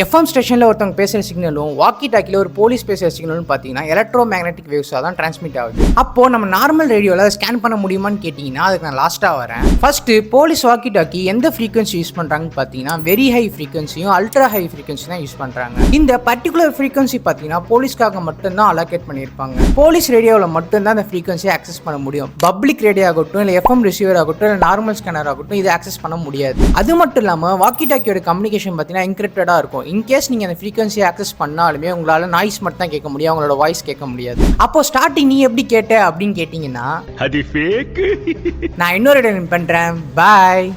FM ஸ்டேஷனில் ஒருத்தவங்க பேசுகிற சிக்னலும் வாக்கி டாக்கியில் ஒரு போலீஸ் பேசுகிற சிக்னலும் பார்த்தீங்கன்னா எலக்ட்ரோ மேக்னெட்டிக் வேவ்ஸாக தான் டிரான்ஸ்மிட் ஆகுது. அப்போது நம்ம நார்மல் ரேடியோவில் ஸ்கேன் பண்ண முடியுமான்னு கேட்டிங்கன்னா அதுக்கு நான் லாஸ்ட்டாக வரேன். ஃபர்ஸ்ட்டு போலீஸ் வாக்கி டாக்கி எந்த ஃப்ரீக்வன்சி யூஸ் பண்ணுறாங்கன்னு பார்த்தீங்கன்னா வெரி ஹை ஃப்ரீக்வன்சியும் அல்ட்ரா ஹை ஃப்ரீக்வன்சி தான் யூஸ் பண்ணுறாங்க. இந்த பர்டிகுலர் ஃப்ரீக்வன்சி பார்த்தீங்கன்னா போலீஸ்க்காக மட்டும்தான் அலோகேட் பண்ணியிருப்பாங்க. போலீஸ் ரேடியோவில் மட்டும்தான் அந்த ஃப்ரீக்வன்சியை ஆக்சஸ் பண்ண முடியும். பப்ளிக் ரேடியோ ஆகட்டும், இல்லை எஃப்எம் ரிசீவர் ஆகட்டும், இல்லை நார்மல் ஸ்கேனர் ஆகட்டும், இதை ஆக்சஸ் பண்ண முடியாது. அது மட்டும் இல்லாமல் வாக்கி டாக்கியோட கம்யூனிகேஷன் பார்த்தீங்கன்னா என்கிரிப்டடாக இருக்கும். இன்கேஸ் நீங்கள் அந்த ஃப்ரீக்வன்சியை ஆக்சஸ் பண்ணாலுமே உங்களால் நாய்ஸ் மட்டும் தான் கேட்க முடியும், அவங்களோட வாய்ஸ் கேட்க முடியாது. அப்போ ஸ்டார்டிங் நீ எப்படி கேட்ட அப்படின்னு கேட்டிங்கன்னா அது ஃபேக். நான் இன்னொரு டைம் பண்ணுறேன். பாய்.